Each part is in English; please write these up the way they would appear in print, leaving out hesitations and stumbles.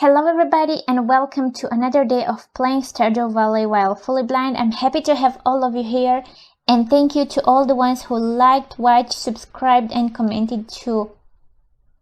Hello everybody and welcome to another day of playing Stardew Valley while fully blind. I'm happy to have all of you here and thank you to all the ones who liked, watched, subscribed and commented to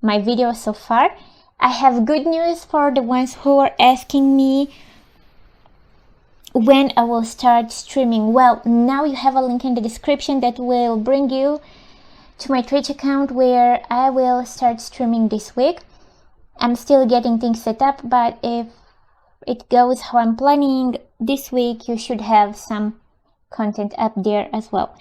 my video so far. I have good news for the ones who are asking me when I will start streaming. Well, now you have a link in the description that will bring you to my Twitch account where I will start streaming this week. I'm still getting things set up, but if it goes how I'm planning this week, you should have some content up there as well.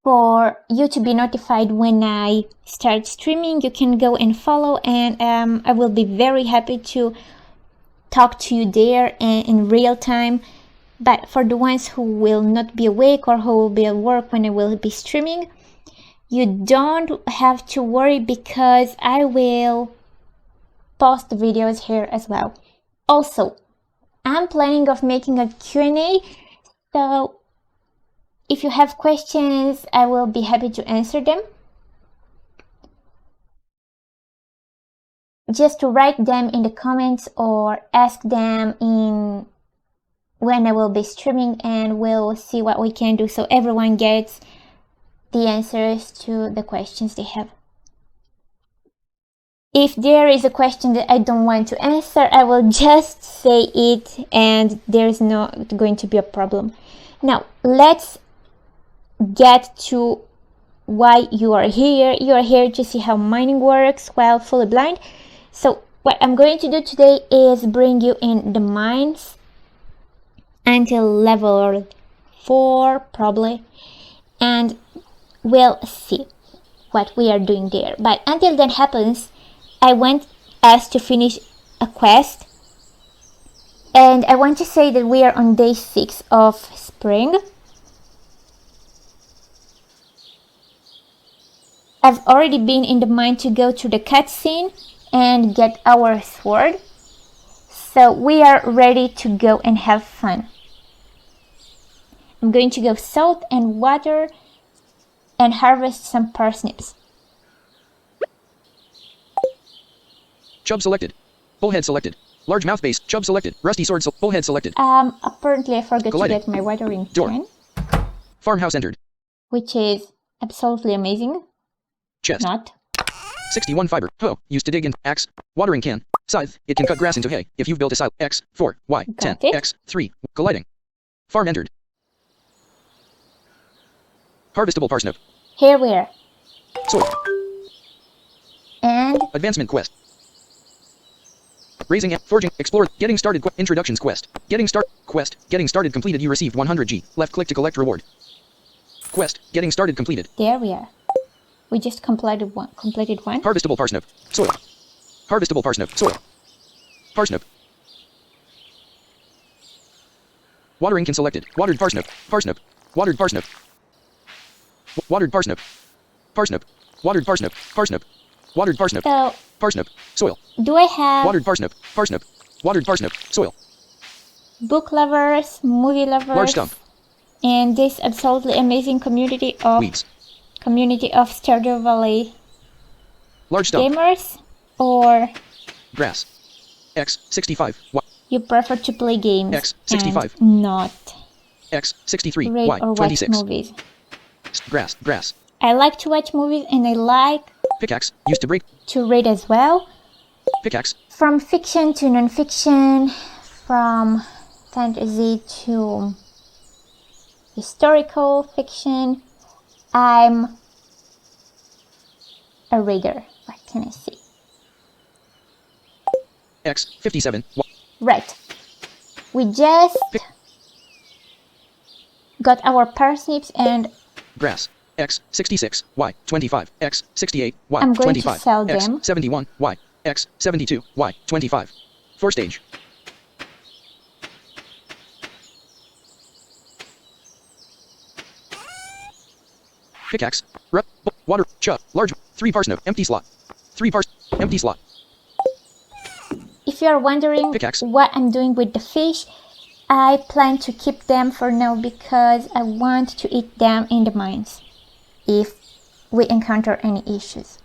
For you to be notified when I start streaming, you can go and follow, and I will be very happy to talk to you there in real time. But for the ones who will not be awake or who will be at work when I will be streaming, you don't have to worry because I will post the videos here as well. Also, I'm planning of making a Q&A, so if you have questions, I will be happy to answer them. Just to write them in the comments or ask them in when I will be streaming, and we'll see what we can do so everyone gets the answers to the questions they have. If there is a question that I don't want to answer, I will just say it and there's not going to be a problem. Now, let's get to why you are here. You are here to see how mining works while fully blind. So what I'm going to do today is bring you in the mines until level 4 probably, and we'll see what we are doing there. But until that happens, I want us to finish a quest, and I want to say that we are on day 6 of spring. I've already been in the mine to go to the cutscene and get our sword, so we are ready to go and have fun. I'm going to go south and water and harvest some parsnips. Chub selected. Bullhead selected. Large mouth base. Chub selected. Rusty sword. Bullhead selected. Apparently I forgot Colliding. to get my watering Door. can, Farmhouse entered. which is absolutely amazing. Chest. Not. 61 fiber. Hoe. Used to dig in. Axe. Watering can. Scythe. It can cut grass into hay. If you've built a silo. X. 4. Y. 10. Got it. X. 3. Colliding. Farm entered. Harvestable parsnip. Here we are. Soil. And Advancement quest. Raising. Forging. Explore. Getting started. Introductions quest. Getting start. Quest. Getting started completed. You received 100G. Left click to collect reward. Quest. Getting started completed. there we are. We just completed one. Harvestable parsnip. Soil. Harvestable parsnip. Soil. Parsnip. Watering can selected. Watered parsnip. Parsnip. Watered parsnip. Watered parsnip. Parsnip. Watered parsnip. Parsnip. Watered parsnip. So, Parsnip. Soil. do I have Watered parsnip. Parsnip. Watered parsnip. Soil. book lovers, movie lovers, Large stump. and this absolutely amazing community of Weeds. Stardew Valley Large stump. gamers, or Grass. X. 65. Y. you prefer to play games X, 65. and not X. 63. read Y. or watch 26. movies? Grass. Grass. I like to watch movies and I like Pickaxe. Used to break. to read as well. Pickaxe. From fiction to non-fiction, from fantasy to historical fiction, I'm a reader. What can I say? X. 57. Y. Right. We just got our parsnips and Grass. X. 66. Y. 25. X. 68. Y. I'm going to 25. sell X. them. 71. Y. X. 72. Y. 25. 4 stage. Pickaxe. Water. Chub. Large. 3 parsnip. Empty slot. 3 empty slot. if you are wondering Pickaxe. what I'm doing with the fish, I plan to keep them for now because I want to eat them in the mines if we encounter any issues.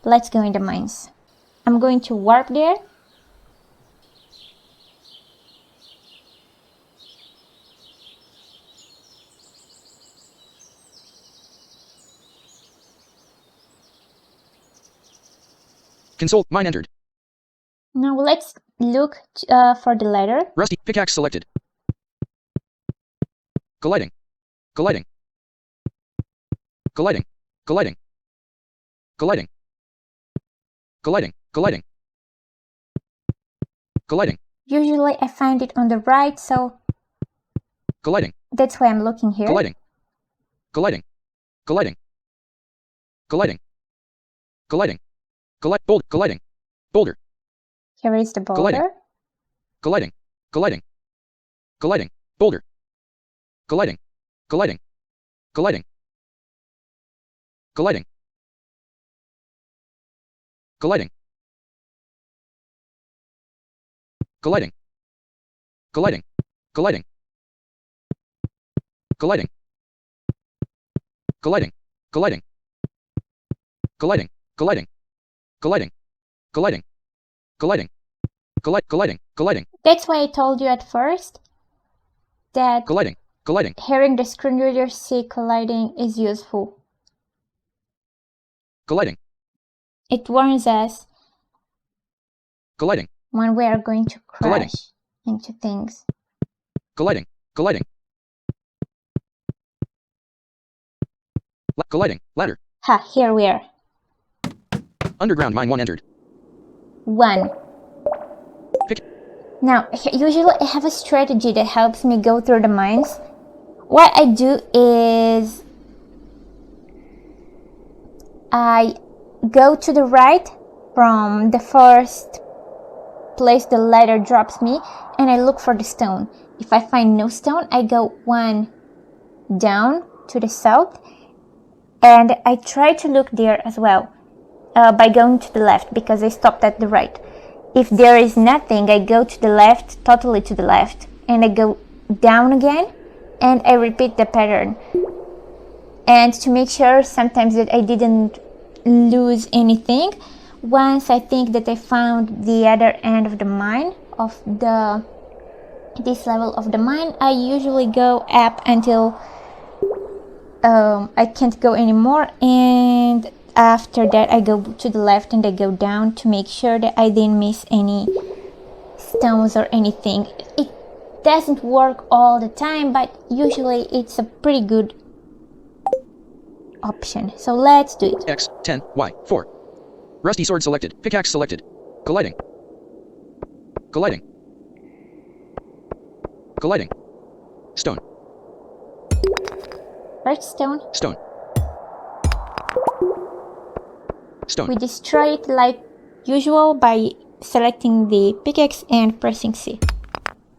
Let's go in the mines. I'm going to warp there. Console. Mine entered. Now let's look for the ladder. Rusty. Pickaxe selected. Colliding. Colliding. Colliding. Colliding. Colliding. Colliding. Colliding. Colliding. Usually I find it on the right, so Colliding. that's why I'm looking here. Colliding. Colliding. Colliding. Colliding. Colliding. Colliding. Boulder. Here is the boulder. Colliding. Colliding. Colliding. Colliding. Boulder. Colliding. Colliding. Colliding. Colliding. Colliding. Colliding. Colliding. Colliding. Colliding. Colliding. Colliding. Colliding. Colliding. Colliding. Colliding. Colliding. Colliding. Colliding. That's why I told you at first that Colliding. Colliding. hearing the screen reader say colliding is useful. Colliding. It warns us Colliding. when we are going to crash Colliding. into things. Colliding. Colliding. Colliding. Ladder. Ha, here we are. Underground mine 1 entered. 1. Pick. Now, usually I have a strategy that helps me go through the mines. What I do is I go to the right from the first place the ladder drops me, and I look for the stone. If I find no stone, I go 1 down to the south, and I try to look there as well by going to the left, because I stopped at the right. If there is nothing, I go to the left, totally to the left, and I go down again, and I repeat the pattern. And to make sure sometimes that I didn't lose anything, once I think that I found the other end of the mine, of this level of the mine, I usually go up until I can't go anymore, and after that I go to the left and I go down to make sure that I didn't miss any stones or anything. It doesn't work all the time, but usually it's a pretty good option. So let's do it. X, 10, Y, 4. Rusty sword selected. Pickaxe selected. Colliding. Colliding. Colliding. Stone. First stone. Stone. Stone. We destroy it like usual by selecting the pickaxe and pressing C.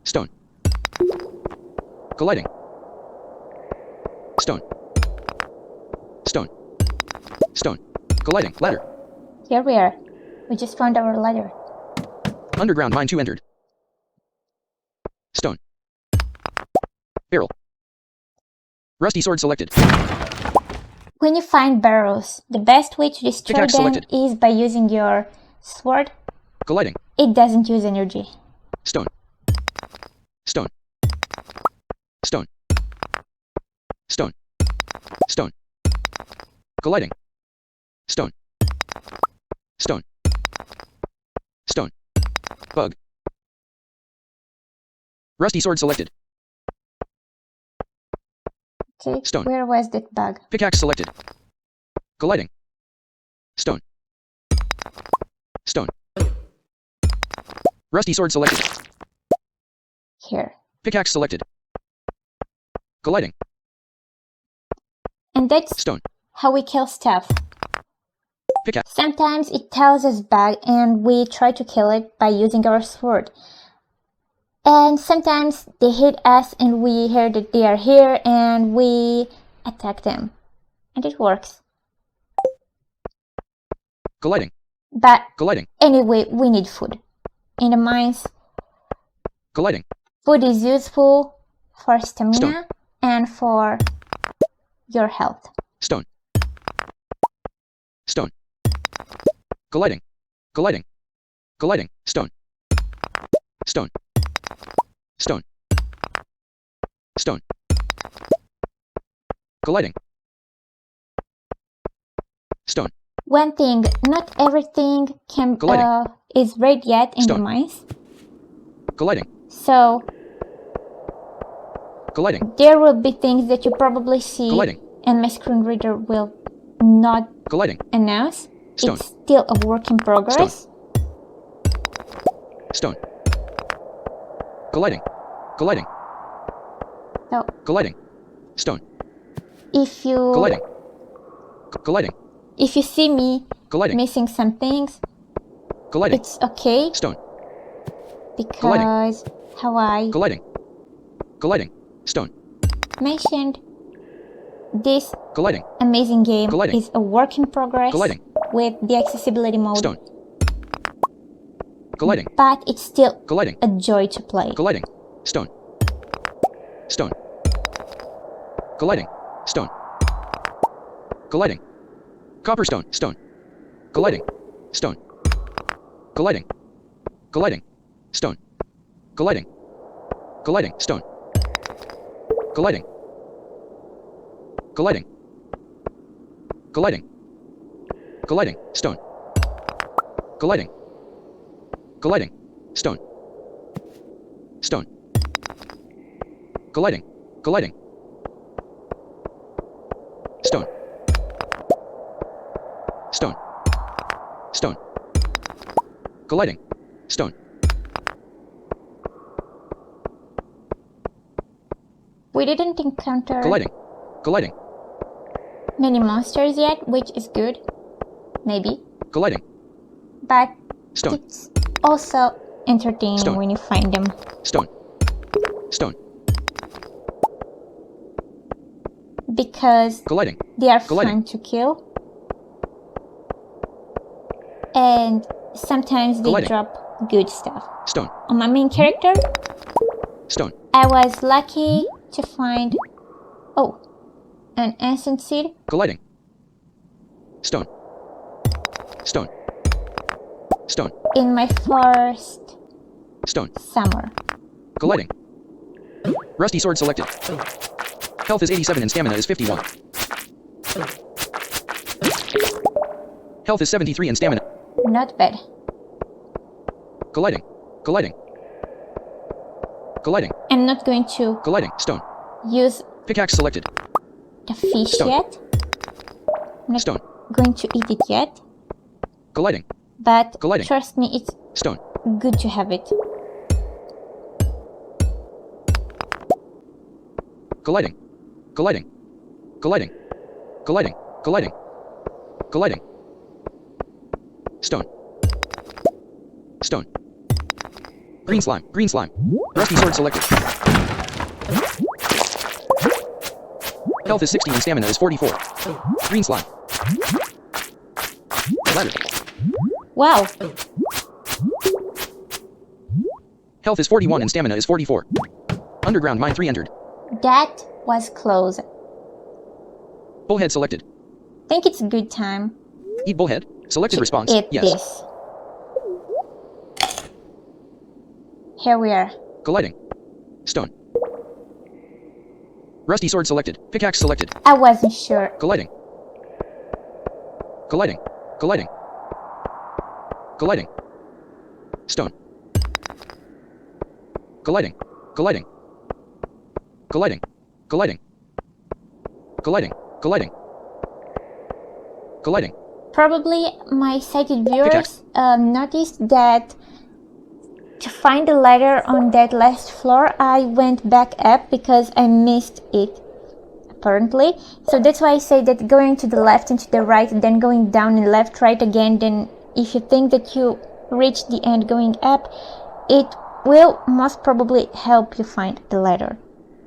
Stone. Colliding. Stone. Stone. Stone. Colliding. Ladder. Here we are. We just found our ladder. Underground mine 2 entered. Stone. Barrel. Rusty sword selected. When you find barrels, the best way to destroy Pickaxe them selected. is by using your sword. Colliding. It doesn't use energy. Stone. Stone. Stone. Stone. Stone. Colliding. Stone. Stone. Stone. Bug. Rusty sword selected. Okay, Stone. where was that bug? Pickaxe selected. Colliding. Stone. Stone. Rusty sword selected. Here. Pickaxe selected. Colliding. And that's Stone. how we kill stuff. Pickaxe. Sometimes it tells us bug and we try to kill it by using our sword. And sometimes they hit us and we hear that they are here and we attack them. And it works. Colliding. But Colliding. anyway, we need food. In the mines, Colliding. food is useful for stamina Stone. and for your health. Stone. Stone. Colliding. Colliding. Colliding. Stone. Stone. Stone. Stone. Colliding. Stone. One thing, not everything can Colliding. is red yet in the Stone. mines. Colliding. So Colliding. there will be things that you probably see Colliding. and my screen reader will not Colliding. announce. Stone. It's still a work in progress. Stone. Colliding. Colliding. So Colliding. Stone. if you Colliding. Colliding. if you see me Colliding. missing some things, Colliding. it's okay Stone. because how I Colliding. Colliding. Stone. mentioned, this Colliding. amazing game Colliding. is a work in progress Colliding. with the accessibility mode, Stone. Colliding. but it's still Colliding. a joy to play. Colliding. Stone. Stone. Colliding. Stone. Colliding. Copperstone. Stone. Colliding. Stone. Colliding. Colliding. Stone. Colliding. Colliding. Stone. Colliding. Colliding. Colliding. Colliding. Stone. Colliding. Colliding. Stone. Stone. Colliding. Colliding. Stone. Stone. Stone. Colliding. Stone. We didn't encounter Colliding. Colliding. many monsters yet, which is good, maybe, Colliding. but Stone. it's also entertaining Stone. when you find them. Stone. Stone. Because Colliding. they are Colliding. fun to kill, and sometimes they Colliding. drop good stuff. Stone. On my main character, Stone. I was lucky to find an ancient seed. Colliding. Stone. Stone. Stone. In my first Stone. summer. Colliding. Rusty sword selected. Health is 87 and stamina is 51. Health is 73 and stamina. Not bad. Colliding. Colliding. Colliding. I'm not going to Colliding. Stone. use Pickaxe selected. the fish Stone. yet. I'm not Stone. going to eat it yet, Colliding. but Colliding. trust me, it's Stone. good to have it. Colliding. Colliding. Colliding. Colliding. Colliding. Colliding. Stone. Stone. Green slime. Green slime. Rusty sword selected. Health is 60 and stamina is 44. Green slime. Ladder. Wow, Health is 41 and stamina is 44. Underground mine 3 entered. that was close. Bullhead selected. Think it's a good time Eat bullhead. Selected to response. eat Yes. this. Here we are. Colliding. Stone. Rusty sword selected. Pickaxe selected. I wasn't sure. Colliding. Colliding. Colliding. Colliding. Stone. Colliding. Colliding. Colliding. Colliding. Colliding. Colliding. Colliding. Probably my sighted viewers Pickaxe. noticed that to find the ladder on that last floor, I went back up because I missed it, apparently. So that's why I say that going to the left and to the right, then going down and left, right again, then if you think that you reach the end going up, it will most probably help you find the ladder.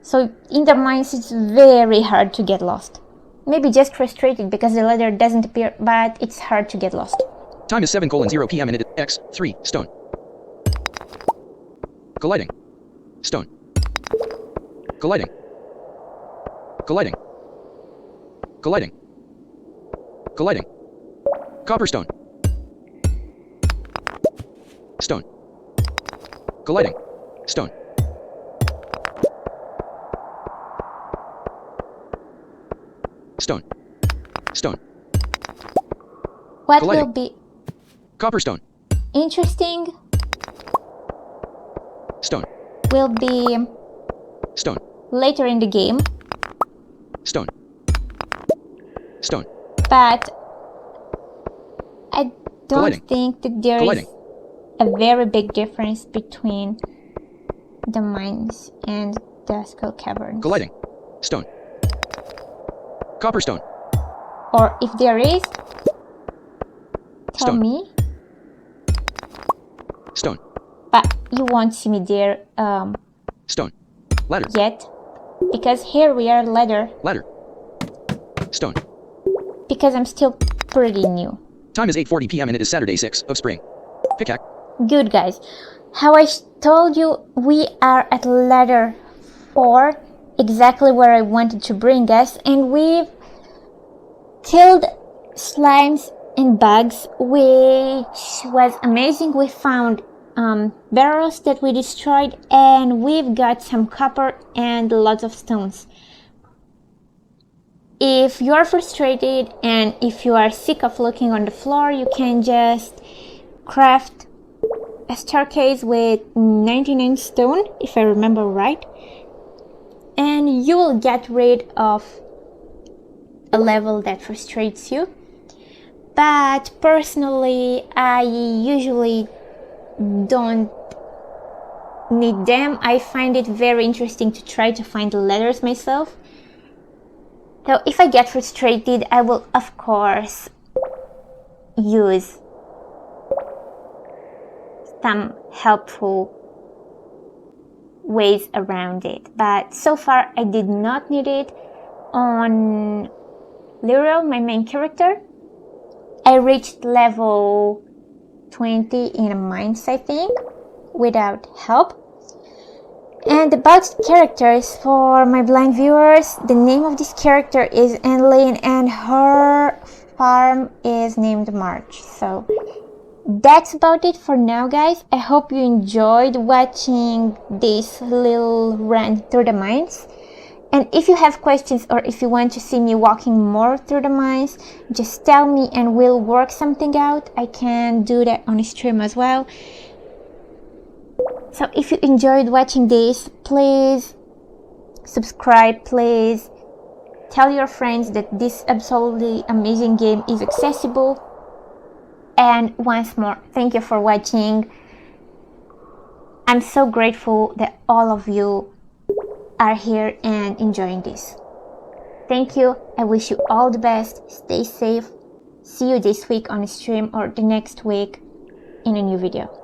So in the mines, it's very hard to get lost. Maybe just frustrated because the ladder doesn't appear, but it's hard to get lost. Time is 7:0 p.m. and it is X3. Stone. Colliding. Stone. Colliding. Colliding. Colliding. Colliding. Copperstone. Stone. Colliding. Stone. Stone. Stone. What Colliding. will be Copperstone. interesting Stone. will be Stone. later in the game, Stone. Stone. but I don't Colliding. think that there Colliding. is a very big difference between the mines and the skull caverns. Colliding. Stone. Copperstone. Or if there is, tell Stone. me. Stone. But you won't see me there Stone. Ladder. yet, because here we are ladder, Ladder. Stone. because I'm still pretty new. Time is 8:40 p.m. and it is Saturday 6 of spring. Pickaxe. Good guys, how I told you, we are at ladder 4, exactly where I wanted to bring us, and we've killed slimes and bugs, which was amazing. We found barrels that we destroyed, and we've got some copper and lots of stones. If you are frustrated and if you are sick of looking on the floor, you can just craft a staircase with 99 stone, if I remember right, and you will get rid of a level that frustrates you. But personally, I usually don't need them. I find it very interesting to try to find the letters myself. So if I get frustrated, I will of course use some helpful ways around it. But so far I did not need it. On Lyral, my main character, I reached level 20 in a mines, I think, without help. And about characters, for my blind viewers, the name of this character is Anlene and her farm is named March. So that's about it for now, guys. I hope you enjoyed watching this little run through the mines. And if you have questions or if you want to see me walking more through the mines, just tell me and we'll work something out. I can do that on stream as well. So if you enjoyed watching this, please subscribe, please tell your friends that this absolutely amazing game is accessible. And once more, thank you for watching. I'm so grateful that all of you are here and enjoying this. Thank you. I wish you all the best. Stay safe. See you this week on stream or the next week in a new video.